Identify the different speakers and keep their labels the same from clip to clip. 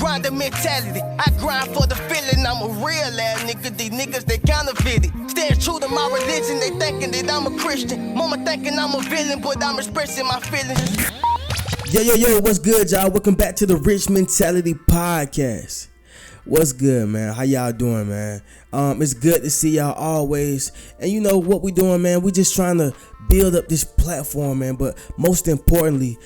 Speaker 1: grinder mentality. I grind for the feeling. I'm a real ass nigga. These niggas, they counterfeit it. Staying true to my religion, they thinking that I'm a Christian. Mama thinking I'm a villain, but I'm expressing my feelings.
Speaker 2: Yo, what's good, y'all? Welcome back to the Rich Mentality Podcast. What's good, man? How y'all doing, man? It's good to see y'all always. And you know what we doing, man? We just trying to build up this platform, man. But most importantly,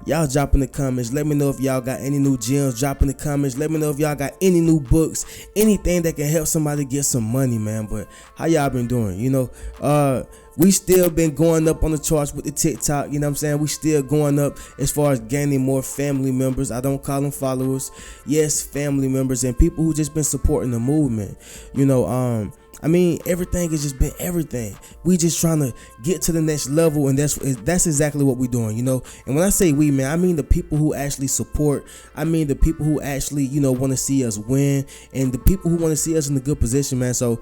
Speaker 2: y'all drop in the comments. Let me know if y'all got any new gems. Drop in the comments. Let me know if y'all got any new books, anything that can help somebody get some money, man. But how y'all been doing? You know, we still been going up on the charts with the TikTok. You know what I'm saying? We still going up as far as gaining more family members. I don't call them followers. Yes, family members and people who just been supporting the movement. You know, I mean, everything has just been everything. We just trying to get to the next level, and that's exactly what we're doing, you know. And when I say we, man, I mean the people who actually support. I mean the people who actually, you know, want to see us win, and the people who want to see us in a good position, man. So,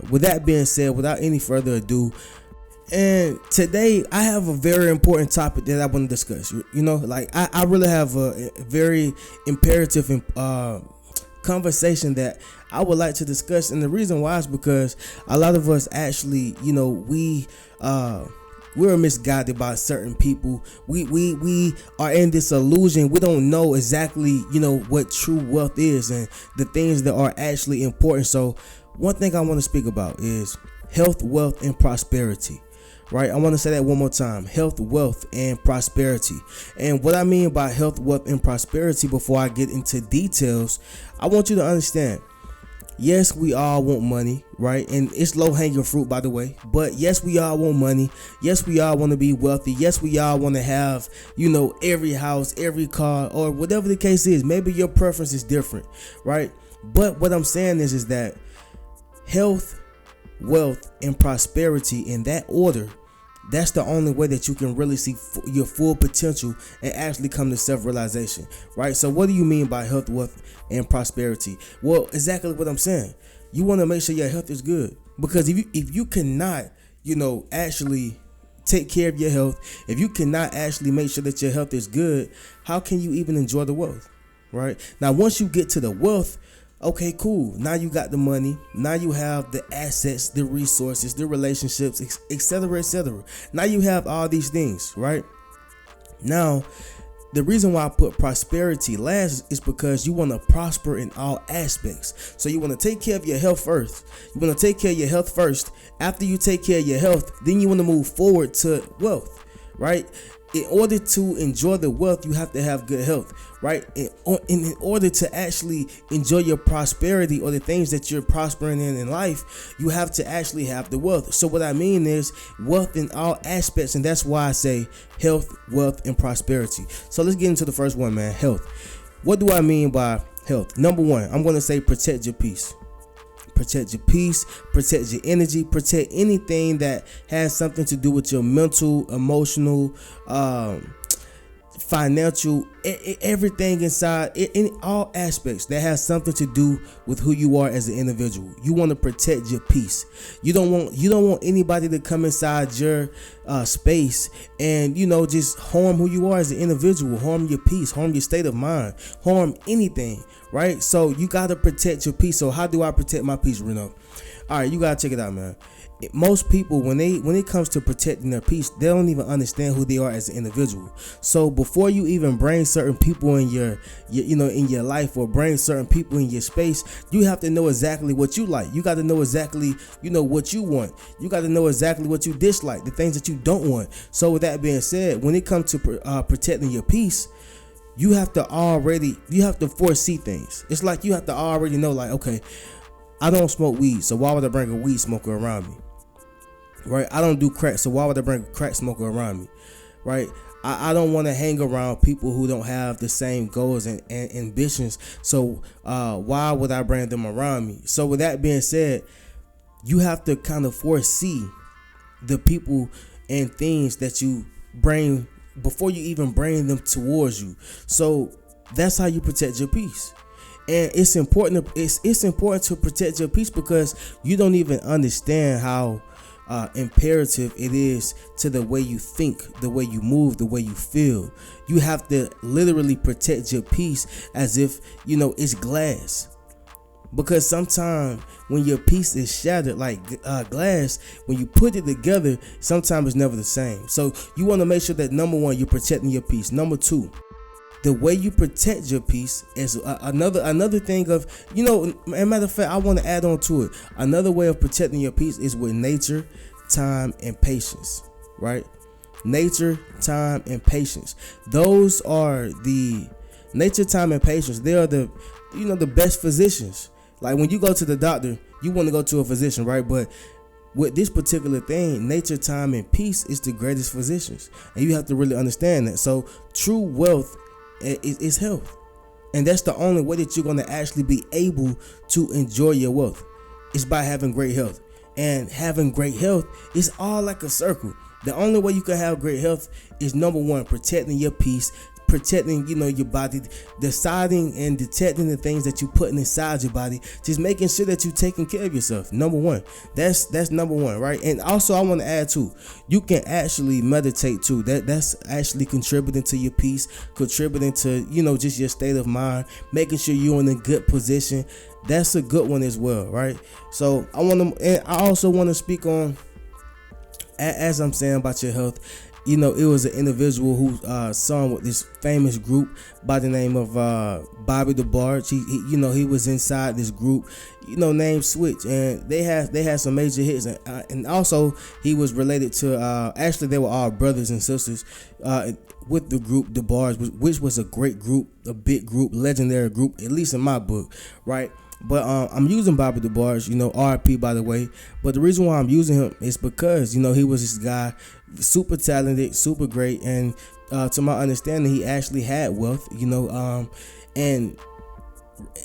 Speaker 2: with that being said, without any further ado, and today I have a very important topic that I want to discuss. You know, like I really have a very imperative conversation that I would like to discuss, and the reason why is because a lot of us actually, you know, we're misguided by certain people. We are in this illusion. We don't know exactly, you know, what true wealth is and the things that are actually important. So one thing I want to speak about is health, wealth, and prosperity. Right, I want to say that one more time: health, wealth, and prosperity. And what I mean by health, wealth, and prosperity, before I get into details, I want you to understand. Yes, we all want money, right? And it's low-hanging fruit, by the way. But yes, we all want money. Yes, we all want to be wealthy. Yes, we all want to have, you know, every house, every car, or whatever the case is. Maybe your preference is different, right? But what I'm saying is that health, wealth, and prosperity, in that order, that's the only way that you can really see your full potential and actually come to self-realization, right? So what do you mean by health, wealth, and prosperity? Well, exactly what I'm saying. You want to make sure your health is good, because if you cannot, you know, actually take care of your health, if you cannot actually make sure that your health is good, how can you even enjoy the wealth, right? Now, once you get to the wealth, okay, cool. Now you got the money. Now you have the assets, the resources, the relationships, etc., etc. Now you have all these things, right? Now, the reason why I put prosperity last is because you want to prosper in all aspects. So you want to take care of your health first. You want to take care of your health first. After you take care of your health, then you want to move forward to wealth, right? In order to enjoy the wealth, you have to have good health, right? In order to actually enjoy your prosperity or the things that you're prospering in life, you have to actually have the wealth. So what I mean is wealth in all aspects, and that's why I say health, wealth, and prosperity. So let's get into the first one, man. Health. What do I mean by health? Number one, I'm going to say protect your peace. Protect your peace, protect your energy, protect anything that has something to do with your mental, emotional, financial, everything inside, in all aspects that has something to do with who you are as an individual. You want to protect your peace. You don't want anybody to come inside your space and, you know, just harm who you are as an individual, harm your peace, harm your state of mind, harm anything, right? So you got to protect your peace. So how do I protect my peace, Reno? All right, you got to check it out, man. Most people, when it comes to protecting their peace, they don't even understand who they are as an individual. So before you even bring certain people in your you know, in your life, or bring certain people in your space, you have to know exactly what you like. You got to know exactly, you know, what you want. You got to know exactly what you dislike, the things that you don't want. So with that being said, when it comes to protecting your peace, you have to foresee things. It's like you have to already know, like, okay, I don't smoke weed, so why would I bring a weed smoker around me? Right? I don't do crack, so why would I bring a crack smoker around me? Right? I don't want to hang around people who don't have the same goals and ambitions, so why would I bring them around me? So with that being said, you have to kind of foresee the people and things that you bring before you even bring them towards you. So that's how you protect your peace. And it's important to protect your peace, because you don't even understand how imperative it is to the way you think, the way you move, the way you feel. You have to literally protect your peace as if, it's glass. Because sometimes when your piece is shattered like glass, when you put it together, sometimes it's never the same. So you want to make sure that, number one, you're protecting your peace. Number two, the way you protect your peace is another thing of, matter of fact, I want to add on to it. Another way of protecting your peace is with nature, time, and patience, right? Nature, time, and patience. Those are the nature, time, and patience. They are the best physicians. Like when you go to the doctor, you want to go to a physician, right? But with this particular thing, nature, time, and peace is the greatest physicians. And you have to really understand that. So true wealth is health. And that's the only way that you're going to actually be able to enjoy your wealth, is by having great health. And having great health is all like a circle. The only way you can have great health is, number one, protecting your peace, protecting, your body, deciding and detecting the things that you're putting inside your body, just making sure that you're taking care of yourself. Number one, that's number one, right? And also I want to add too, you can actually meditate too. That's actually contributing to your peace, contributing to, just your state of mind, making sure you're in a good position. That's a good one as well, right? So I also want to speak on, as I'm saying about your health, it was an individual who sung with this famous group by the name of Bobby DeBarge. He was inside this group, named Switch, and they had some major hits, and also he was related to actually they were all brothers and sisters with the group DeBarge, which was a great group, a big group, legendary group, at least in my book, right? But I'm using Bobby DeBarge, RIP by the way. But the reason why I'm using him is because, he was this guy, super talented, super great. And to my understanding, he actually had wealth, and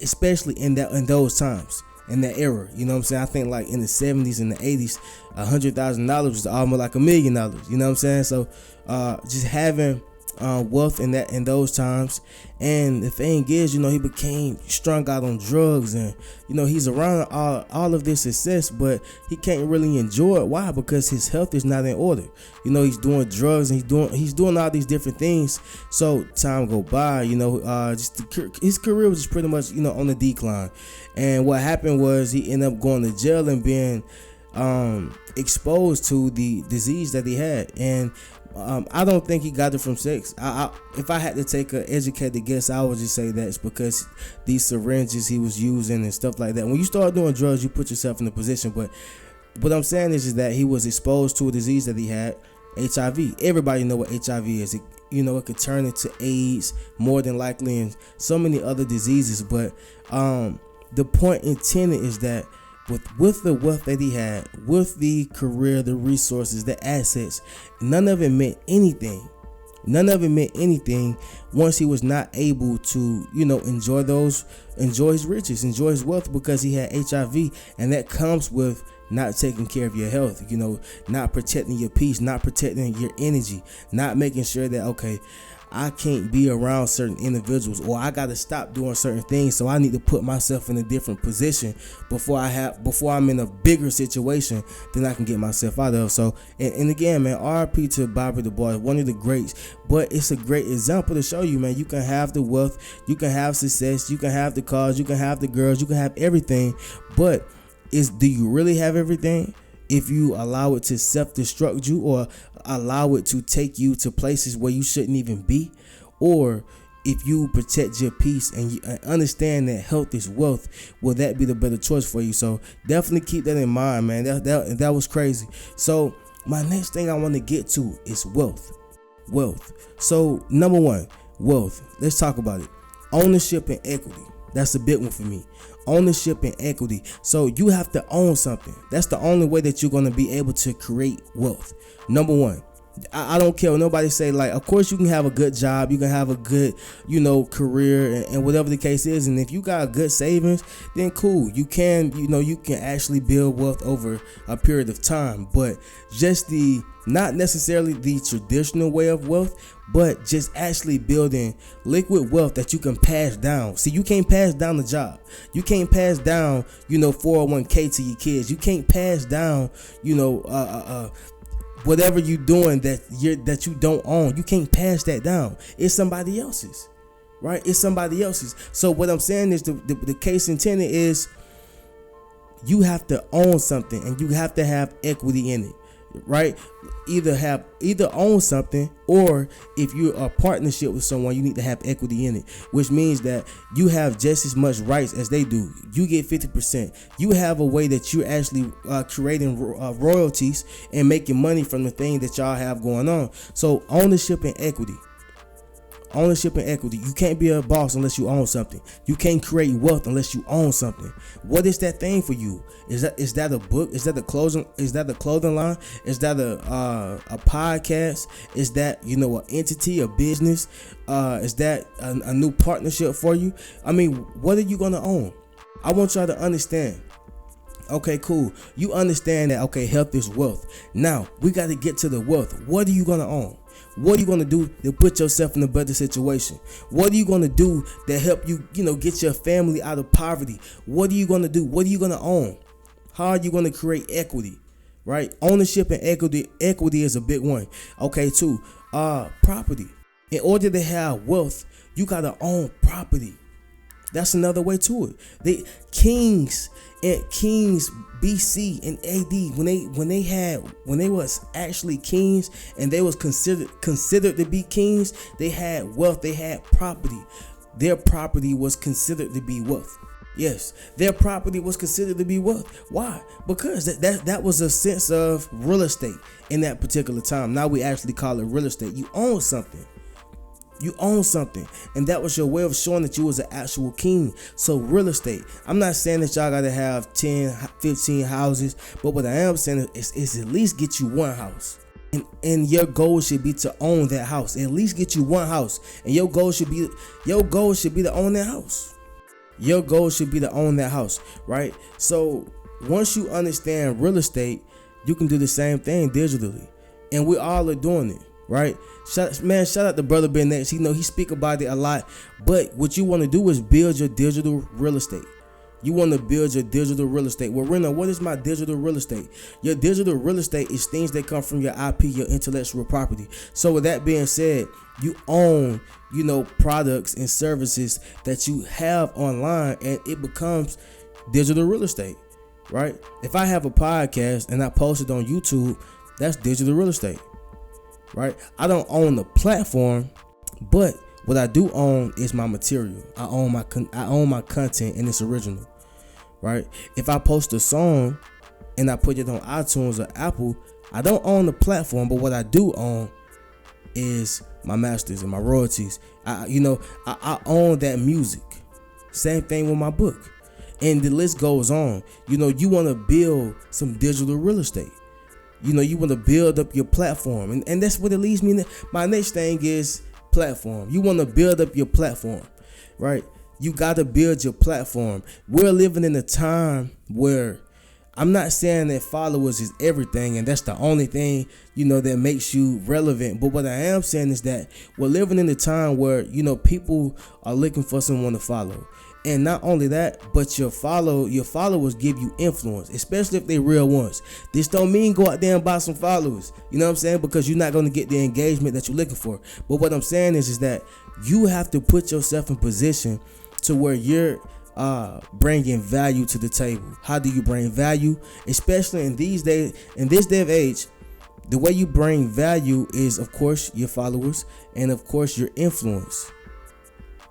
Speaker 2: especially in those times, in that era, I think like in the 70s and the 80s, $100,000 was almost like $1 million, So just having wealth in those times. And the thing is, he became strung out on drugs, and he's around all of this success, but he can't really enjoy it. Why? Because his health is not in order. He's doing drugs, and he's doing all these different things. So time go by, his career was just pretty much on the decline. And what happened was he ended up going to jail and being exposed to the disease that he had. And I don't think he got it from sex. If I had to take an educated guess, I would just say that's because these syringes he was using and stuff like that. When you start doing drugs, you put yourself in a position. But what I'm saying is that he was exposed to a disease that he had, HIV. Everybody know what HIV is. It could turn into AIDS more than likely, and so many other diseases. But the point intended is that with the wealth that he had, with the career, the resources, the assets, none of it meant anything. None of it meant anything once he was not able to, enjoy his riches, enjoy his wealth, because he had HIV. And that comes with not taking care of your health, not protecting your peace, not protecting your energy, not making sure that, okay, I can't be around certain individuals, or I got to stop doing certain things. So I need to put myself in a different position before I'm in a bigger situation than I can get myself out of. So, and again, man, RIP to Bobby DeBarge, one of the greats. But it's a great example to show you, man, you can have the wealth, you can have success, you can have the cars, you can have the girls, you can have everything. But do you really have everything? If you allow it to self-destruct you, or allow it to take you to places where you shouldn't even be, or if you protect your peace and you understand that health is wealth, will that be the better choice for you? So definitely keep that in mind, man. That was crazy. So my next thing I want to get to is wealth. So number one, wealth. Let's talk about it. Ownership and equity. That's a big one for me. Ownership and equity. So you have to own something. That's the only way that you're going to be able to create wealth. Number one, I don't care what nobody say. Like, of course you can have a good job, you can have a good, career, and whatever the case is. And if you got good savings, then cool. You can actually build wealth over a period of time. But just not necessarily the traditional way of wealth, but just actually building liquid wealth that you can pass down. See, you can't pass down the job. You can't pass down, 401k to your kids. You can't pass down, whatever you're doing that you don't own. You can't pass that down. It's somebody else's, right? It's somebody else's. So what I'm saying is the case intended is you have to own something and you have to have equity in it, right? Either own something, or if you're a partnership with someone, you need to have equity in it, which means that you have just as much rights as they do. You get 50%. You have a way that you're actually creating royalties and making money from the thing that y'all have going on. So ownership and equity. Ownership and equity. You can't be a boss unless you own something. You can't create wealth unless you own something. What is that thing for you? Is that a book? Is that a clothing? Is that a clothing line? Is that a podcast? Is that an entity, a business? Is that a new partnership for you? I mean, what are you gonna own? I want y'all to understand. Okay, cool. You understand that, okay, health is wealth. Now, we got to get to the wealth. What are you going to own? What are you going to do to put yourself in a better situation? What are you going to do to help you, get your family out of poverty? What are you going to do? What are you going to own? How are you going to create equity? Right? Ownership and equity is a big one. Okay, two, property. In order to have wealth, you got to own property. That's another way to it. The kings BC and AD, when they was actually kings and they was considered to be kings, they had wealth, they had property. Their property was considered to be wealth. Yes, their property was considered to be wealth. Why? Because that was a sense of real estate in that particular time. Now we actually call it real estate. You own something. You own something, and that was your way of showing that you was an actual king. So real estate, I'm not saying that y'all gotta have 10, 15 houses, but what I am saying is at least get you one house. And your goal should be to own that house. At least get you one house. And your goal should be to own that house. Your goal should be to own that house, right? So once you understand real estate, you can do the same thing digitally. And we all are doing it. Right? Shout out to Brother Ben Next. He speak about it a lot. But what you want to do is build your digital real estate. You want to build your digital real estate. Well, Rena, what is my digital real estate? Your digital real estate is things that come from your IP, your intellectual property. So with that being said, you own, products and services that you have online, and it becomes digital real estate, right? If I have a podcast and I post it on YouTube, that's digital real estate. Right? I don't own the platform, but what I do own is my material. I own my content and it's original. Right? If I post a song and I put it on iTunes or Apple, I don't own the platform, but what I do own is my masters and my royalties. I own that music. Same thing with my book. And the list goes on. You want to build some digital real estate. You want to build up your platform. And that's what it leads me to. My next thing is platform. You want to build up your platform, right? You got to build your platform. We're living in a time where I'm not saying that followers is everything and that's the only thing, that makes you relevant. But what I am saying is that we're living in a time where, people are looking for someone to follow. And not only that, but your followers give you influence, especially if they're real ones. This don't mean go out there and buy some followers. You know what I'm saying? Because you're not going to get the engagement that you're looking for. But what I'm saying is that you have to put yourself in position to where you're bringing value to the table. How do you bring value? Especially in these days, in this day of age, the way you bring value is, of course, your followers and, of course, your influence.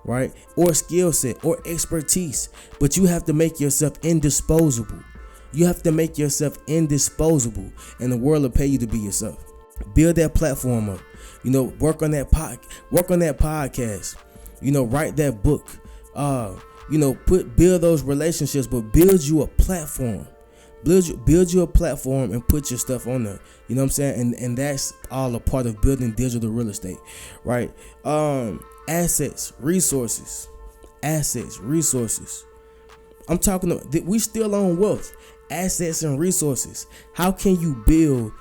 Speaker 2: Right? Or skill set or expertise. But you have to make yourself indisposable. You have to make yourself indisposable, and the world will pay you to be yourself. Build that platform up. Work on that podcast. Write that book. Build those relationships, but build you a platform. Build you a platform and put your stuff on there. You know what I'm saying? And that's all a part of building digital real estate, right? Assets, resources. I'm talking about, we still own wealth, assets and resources. How can you build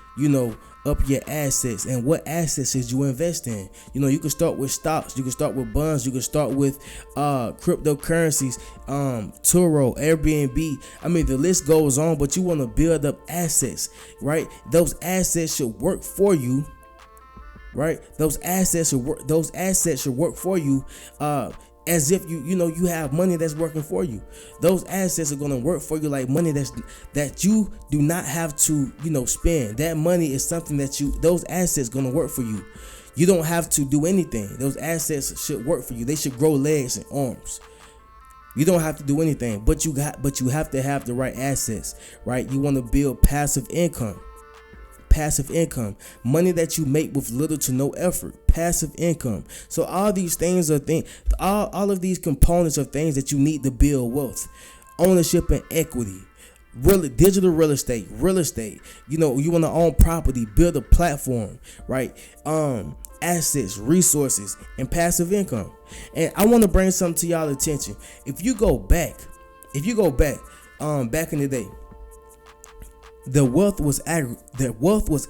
Speaker 2: up your assets. And what assets is you invest in? You can start with stocks, you can start with bonds, you can start with cryptocurrencies, Turo, Airbnb. I mean, the list goes on, but you want to build up assets, right? Those assets should work for you, right? Those assets should work for you, as if you have money that's working for you. Those assets are going to work for you like money that you do not have to spend. That money is something that those assets going to work for you. You don't have to do anything. Those assets should work for you. They should grow legs and arms. You don't have to do anything, but you have to have the right assets, right? You want to build passive income, money that you make with little to no effort, passive income. So all these things are all of these components are things that you need to build wealth, ownership and equity, digital real estate. You want to own property, build a platform, right? Assets, resources, and passive income. And I want to bring something to y'all attention. If you go back, back in the day, the wealth was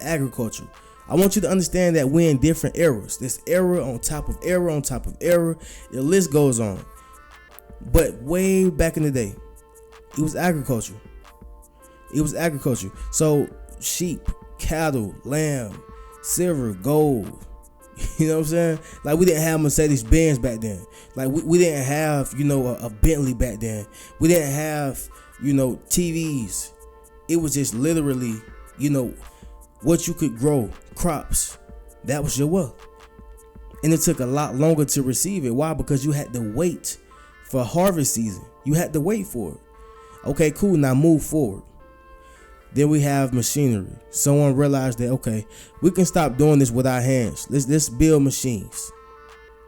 Speaker 2: agriculture. I want you to understand that we're in different eras. This era on top of era on top of era. The list goes on. But way back in the day, it was agriculture. So sheep, cattle, lamb, silver, gold. You know what I'm saying? Like, we didn't have Mercedes-Benz back then. Like, we didn't have, a Bentley back then. We didn't have, TVs. It was just literally, what you could grow, crops. That was your wealth. And it took a lot longer to receive it. Why? Because you had to wait for harvest season. You had to wait for it. Okay, cool. Now move forward. Then we have machinery. Someone realized that, okay, we can stop doing this with our hands. Let's build machines.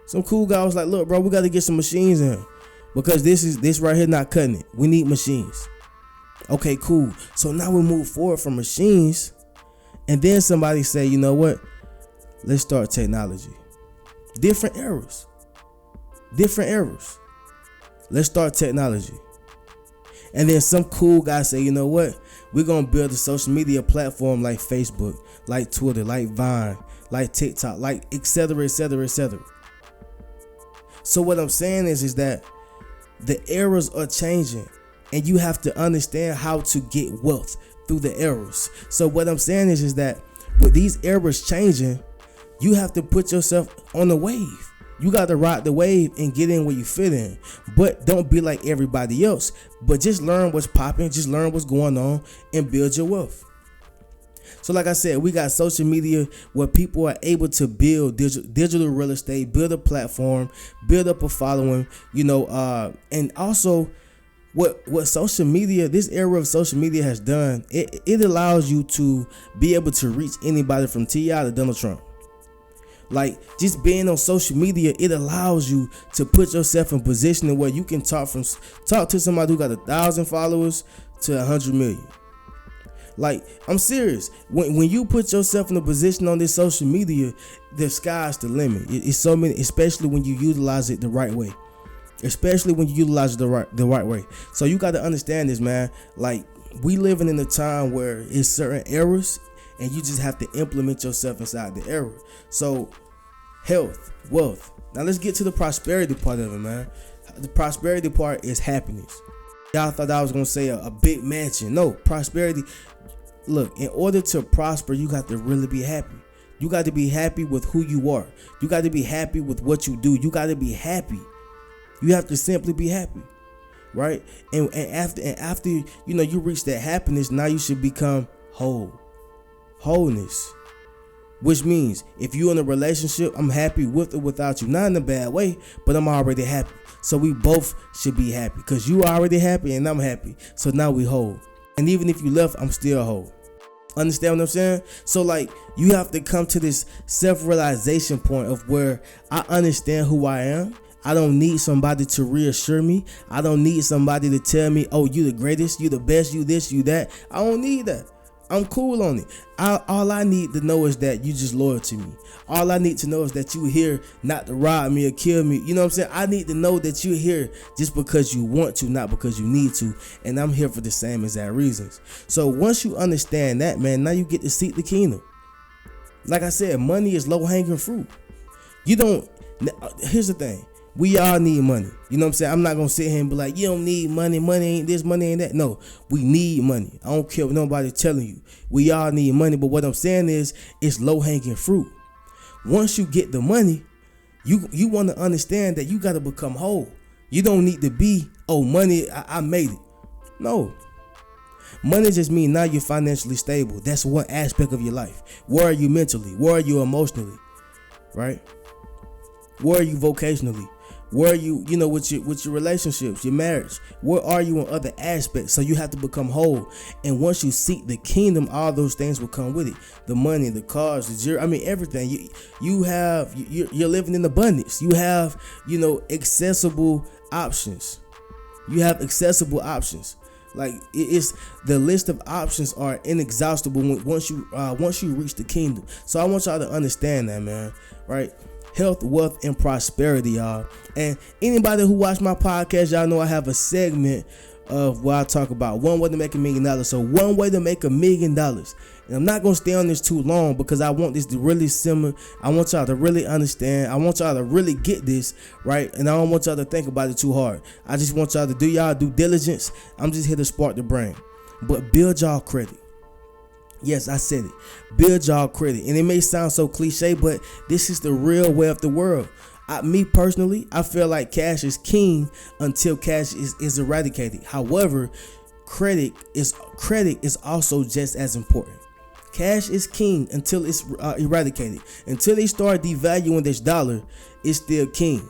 Speaker 2: Some cool guy was like, look, bro, we got to get some machines in here, because this right here not cutting it. We need machines. Okay, cool. So now we move forward from machines, and then somebody say, you know what? Let's start technology. Different eras. Let's start technology. And then some cool guy say, you know what? We're going to build a social media platform like Facebook, like Twitter, like Vine, like TikTok, like et cetera, et cetera, et cetera. So what I'm saying is that the eras are changing, and you have to understand how to get wealth through the eras. So what I'm saying is that with these eras changing, you have to put yourself on the wave. You got to ride the wave and get in where you fit in. But don't be like everybody else. But just learn what's popping. Just learn what's going on and build your wealth. So like I said, we got social media where people are able to build digital real estate, build a platform, build up a following, and also what social media, this era of social media has done, it allows you to be able to reach anybody from T.I. to Donald Trump. Like, just being on social media, it allows you to put yourself in position where you can talk to somebody who got 1,000 followers to 100 million. Like, I'm serious. When you put yourself in a position on this social media, the sky's the limit. It's so many, especially when you utilize it the right way. The right way. So you got to understand this, man. Like, we living in a time where it's certain eras, and you just have to implement yourself inside the era. So, health, wealth. Now let's get to the prosperity part of it, man. The prosperity part is happiness. Y'all thought I was gonna say a big mansion. No, prosperity. Look, in order to prosper, you got to really be happy. You got to be happy with who you are. You got to be happy with what you do. You got to be happy. You have to simply be happy, right? And after you reach that happiness, now you should become wholeness, which means if you're in a relationship, I'm happy with or without you. Not in a bad way, but I'm already happy. So we both should be happy, because you already happy and I'm happy. So now we whole. And even if you left, I'm still whole. Understand what I'm saying? So like, you have to come to this self-realization point of where I understand who I am. I don't need somebody to reassure me. I don't need somebody to tell me, oh, you the greatest, you the best, you this, you that. I don't need that. I'm cool on it. All I need to know is that you just loyal to me. All I need to know is that you here not to rob me or kill me. You know what I'm saying? I need to know that you're here just because you want to, not because you need to. And I'm here for the same exact reasons. So once you understand that, man, now you get to seek the kingdom. Like I said, money is low-hanging fruit. You don't, here's the thing. We all need money. You know what I'm saying? I'm not going to sit here and be like, you don't need money. Money ain't this, money ain't that. No, we need money. I don't care what nobody's telling you. We all need money. But what I'm saying is, it's low-hanging fruit. Once you get the money, you want to understand that you got to become whole. You don't need to be, oh, money, I made it. No. Money just means now you're financially stable. That's one aspect of your life. Where are you mentally? Where are you emotionally? Right? Where are you vocationally? Where are you, with your relationships, your marriage? Where are you in other aspects? So you have to become whole. And once you seek the kingdom, all those things will come with it. The money, the cars, the jewelry, everything. You're living in abundance. You have, accessible options. You have accessible options. Like it's the list of options are inexhaustible once you reach the kingdom. So I want y'all to understand that, man. Right? Health, wealth, and prosperity, y'all. And anybody who watch my podcast, y'all know I have a segment of where I talk about one way to make $1 million. So one way to make $1 million. And I'm not going to stay on this too long because I want this to really simmer. I want y'all to really understand. I want y'all to really get this, right? And I don't want y'all to think about it too hard. I just want y'all to do y'all due diligence. I'm just here to spark the brain. But build y'all credit. Yes, I said it. Build y'all credit. And it may sound so cliche, but this is the real way of the world. Me personally, I feel like cash is king until cash is eradicated. However, credit is also just as important. Cash is king until it's eradicated. Until they start devaluing this dollar, it's still king.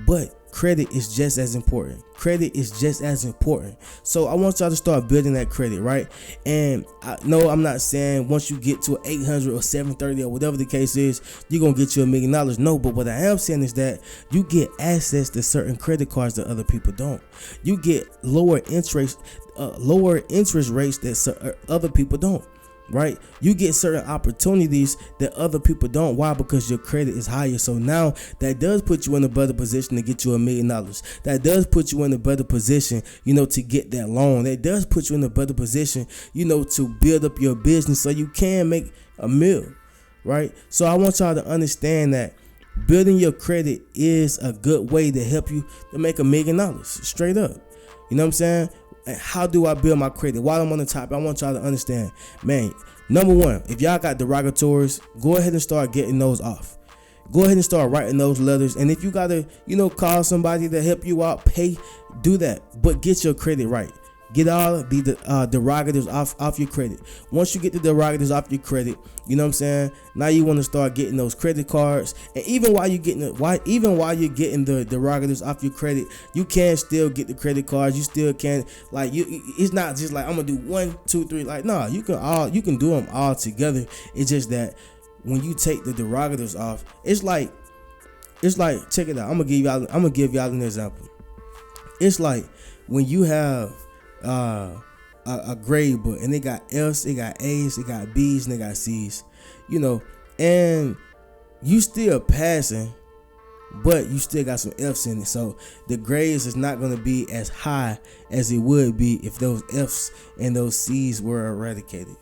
Speaker 2: But credit is just as important. Credit is just as important. So I want y'all to start building that credit, right? And I'm not saying once you get to 800 or 730 or whatever the case is, you're going to get you $1 million. No, but what I am saying is that you get access to certain credit cards that other people don't. You get lower interest rates that other people don't. Right? You get certain opportunities that other people don't. Why? Because your credit is higher. So now that does put you in a better position to get you $1 million. That does put you in a better position, to get that loan. That does put you in a better position, to build up your business so you can make $1 million. Right? So I want y'all to understand that building your credit is a good way to help you to make $1 million. Straight up. You know what I'm saying? And how do I build my credit? While I'm on the topic, I want y'all to understand, man, number one, if y'all got derogatories, go ahead and start getting those off. Go ahead and start writing those letters. And if you got to, call somebody to help you out, do that. But get your credit right. Get all the derogatives off your credit. Once you get the derogatives off your credit, you know what I'm saying? Now you want to start getting those credit cards. And even while you're getting the derogatives off your credit, you can still get the credit cards. You still can it's not just like I'm gonna do 1, 2, 3. Like, no, you can do them all together. It's just that when you take the derogatives off, it's like check it out. I'm gonna give y'all an example. It's like when you have a grade book and they got F's, they got A's, they got B's, and they got C's, and you still passing, but you still got some F's in it. So the grades is not going to be as high as it would be if those F's and those C's were eradicated.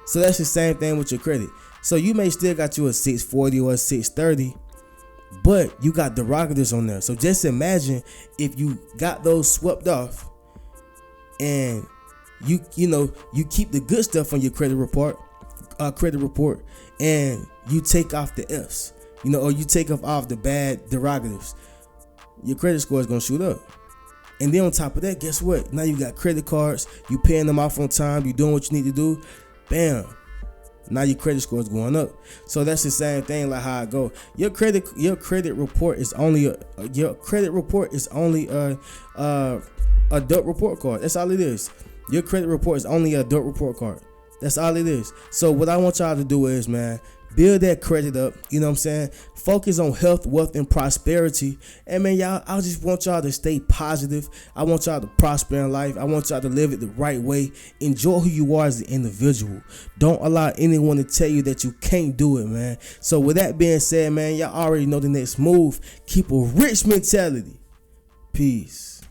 Speaker 2: So that's the same thing with your credit. So you may still got you a 640 or a 630, but you got derogatives on there. So just imagine if you got those swept off. And you keep the good stuff on your credit report, and you take off the F's, or you take off the bad derogatives. Your credit score is gonna shoot up. And then on top of that, guess what? Now you got credit cards, you paying them off on time, you doing what you need to do. Bam. Now your credit score is going up. So that's the same thing like how I go. Your credit report is only a adult report card. That's all it is. Your credit report is only an adult report card. That's all it is. So what I want y'all to do is, man, Build that credit up, you know what I'm saying? Focus on health, wealth, and prosperity. And man, y'all, I just want y'all to stay positive. I want y'all to prosper in life. I want y'all to live it the right way. Enjoy who you are as an individual. Don't allow anyone to tell you that you can't do it, man. So with that being said, man, y'all already know the next move. Keep a rich mentality. Peace.